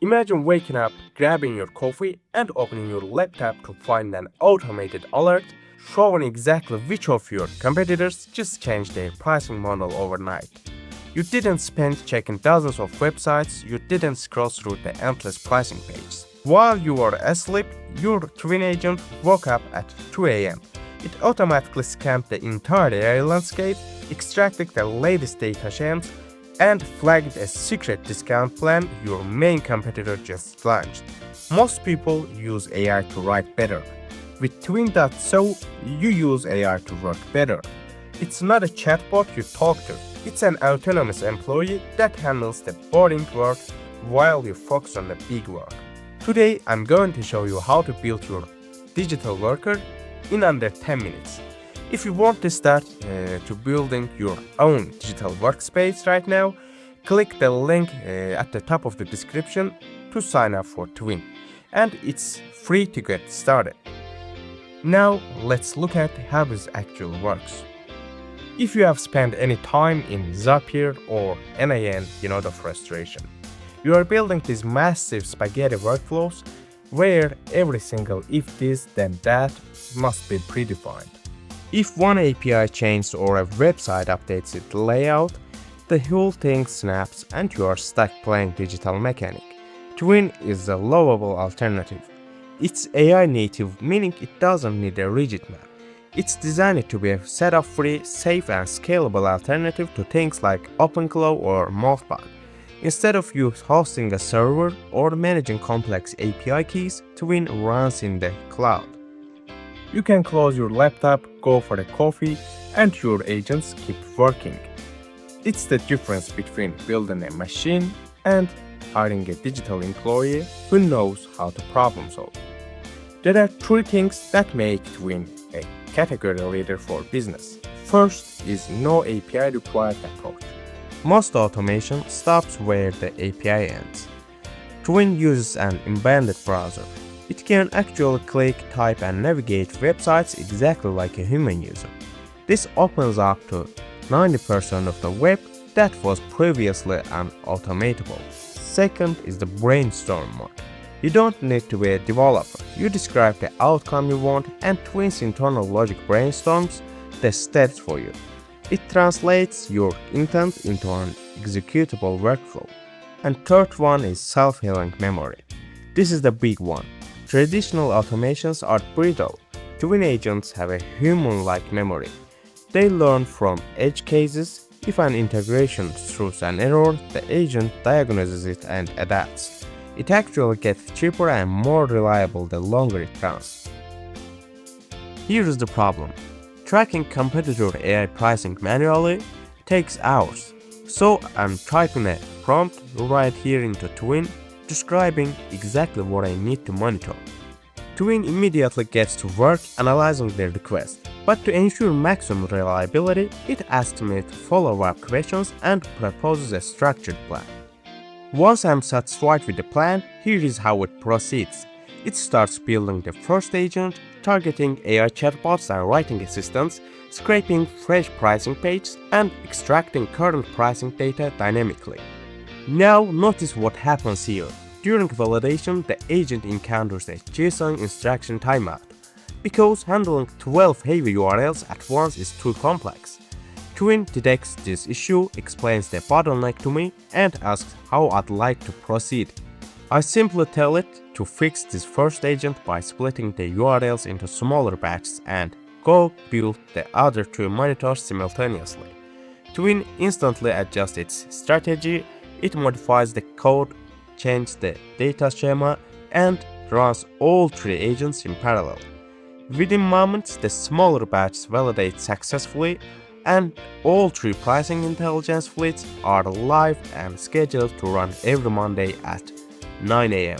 Imagine waking up, grabbing your coffee, and opening your laptop to find an automated alert showing exactly which of your competitors just changed their pricing model overnight. You didn't spend checking dozens of websites, you didn't scroll through the endless pricing pages. While you were asleep, your twin agent woke up at 2 am. It automatically scanned the entire AI landscape, extracted the latest data gems, and flagged a secret discount plan your main competitor just launched. Most people use AI to write better. With Twin.so, you use AI to work better. It's not a chatbot you talk to. It's an autonomous employee that handles the boring work while you focus on the big work. Today, I'm going to show you how to build your digital worker in under 10 minutes. If you want to start to building your own digital workspace right now, click the link at the top of the description to sign up for Twin. And it's free to get started. Now, let's look at how this actually works. If you have spent any time in Zapier or NAN, you know the frustration. You are building these massive spaghetti workflows where every single if this then that must be predefined. If one API changes or a website updates its layout, the whole thing snaps and you are stuck playing digital mechanic. Twin is a lovable alternative. It's AI native, meaning it doesn't need a rigid map. It's designed to be a setup-free, safe and scalable alternative to things like OpenClaw or Moltbot. Instead of you hosting a server or managing complex API keys, Twin runs in the cloud. You can close your laptop, go for a coffee, and your agents keep working. It's the difference between building a machine and hiring a digital employee who knows how to problem solve. There are three things that make Twin a category leader for business. First is no API required approach. Most automation stops where the API ends. Twin uses an embedded browser. It can actually click, type and navigate websites exactly like a human user. This opens up to 90% of the web that was previously unautomatable. Second is the brainstorm mode. You don't need to be a developer. You describe the outcome you want and Twin's internal logic brainstorms the steps for you. It translates your intent into an executable workflow. And third one is self-healing memory. This is the big one. Traditional automations are brittle. Twin agents have a human-like memory. They learn from edge cases. If an integration throws an error, the agent diagnoses it and adapts. It actually gets cheaper and more reliable the longer it runs. Here is the problem. Tracking competitor AI pricing manually takes hours. So I'm typing a prompt right here into Twin, describing exactly what I need to monitor. Twin immediately gets to work analyzing the request, but to ensure maximum reliability, it asks me follow-up questions and proposes a structured plan. Once I'm satisfied with the plan, here is how it proceeds. It starts building the first agent, targeting AI chatbots and writing assistants, scraping fresh pricing pages, and extracting current pricing data dynamically. Now notice what happens here. During validation, the agent encounters a JSON instruction timeout, because handling 12 heavy URLs at once is too complex. Twin detects this issue, explains the bottleneck to me, and asks how I'd like to proceed. I simply tell it to fix this first agent by splitting the URLs into smaller batches and go build the other two monitors simultaneously. Twin instantly adjusts its strategy. It modifies the code, changes the data schema, and runs all three agents in parallel. Within moments, the smaller batches validate successfully, and all three pricing intelligence fleets are live and scheduled to run every Monday at 9 am.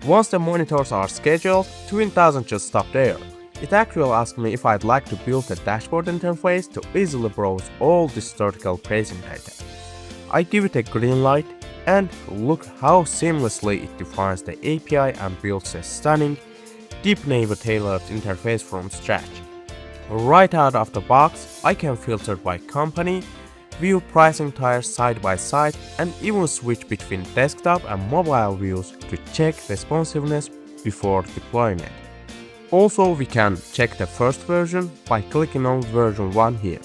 Once the monitors are scheduled, Twin doesn't just stop there. It actually asks me if I'd like to build a dashboard interface to easily browse all the historical pricing data. I give it a green light, and look how seamlessly it defines the API and builds a stunning, deep neighbor-tailored interface from scratch. Right out of the box, I can filter by company, view pricing tiers side by side, and even switch between desktop and mobile views to check responsiveness before deployment. Also, we can check the first version by clicking on version 1 here.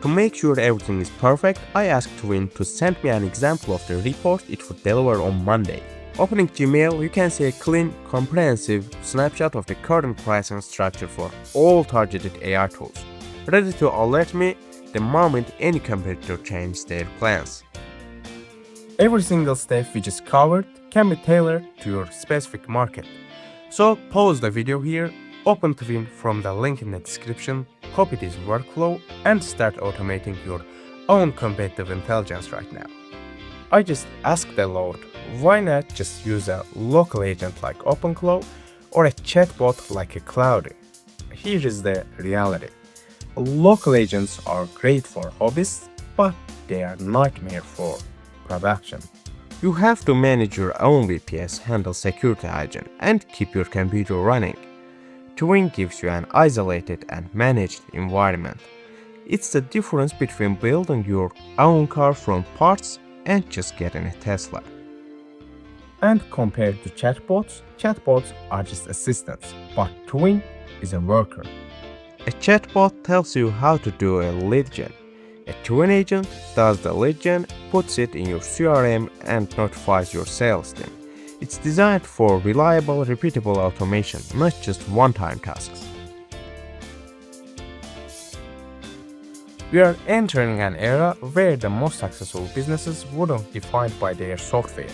To make sure everything is perfect, I asked Twin to send me an example of the report it would deliver on Monday. Opening Gmail, you can see a clean, comprehensive snapshot of the current pricing structure for all targeted AI tools, ready to alert me the moment any competitor changes their plans. Every single step we just covered can be tailored to your specific market. So pause the video here, open Twin from the link in the description, copy this workflow, and start automating your own competitive intelligence right now. I just asked the Lord, why not just use a local agent like OpenClaw or a chatbot like a Cloudy? Here is the reality. Local agents are great for hobbyists, but they are nightmare for production. You have to manage your own VPS, handle security hygiene, and keep your computer running. Twin gives you an isolated and managed environment. It's the difference between building your own car from parts and just getting a Tesla. And compared to chatbots, chatbots are just assistants, but Twin is a worker. A chatbot tells you how to do a lead gen. A Twin agent does the lead gen, puts it in your CRM, and notifies your sales team. It's designed for reliable, repeatable automation, not just one-time tasks. We are entering an era where the most successful businesses wouldn't be defined by their software,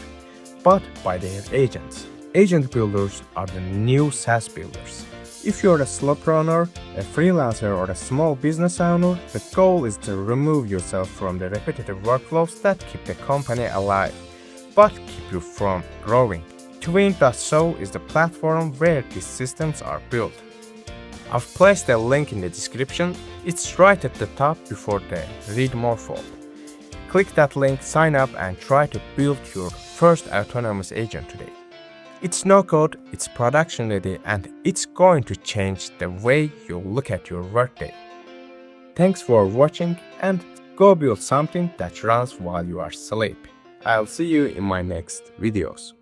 but by their agents. Agent builders are the new SaaS builders. If you're a solopreneur, a freelancer, or a small business owner, the goal is to remove yourself from the repetitive workflows that keep the company alive, but keep you from growing. Twin.so is the platform where these systems are built. I've placed a link in the description. It's right at the top before the Read More fold. Click that link, sign up, and try to build your first autonomous agent today. It's no code, it's production ready, and it's going to change the way you look at your workday. Thanks for watching, and go build something that runs while you are asleep. I'll see you in my next videos.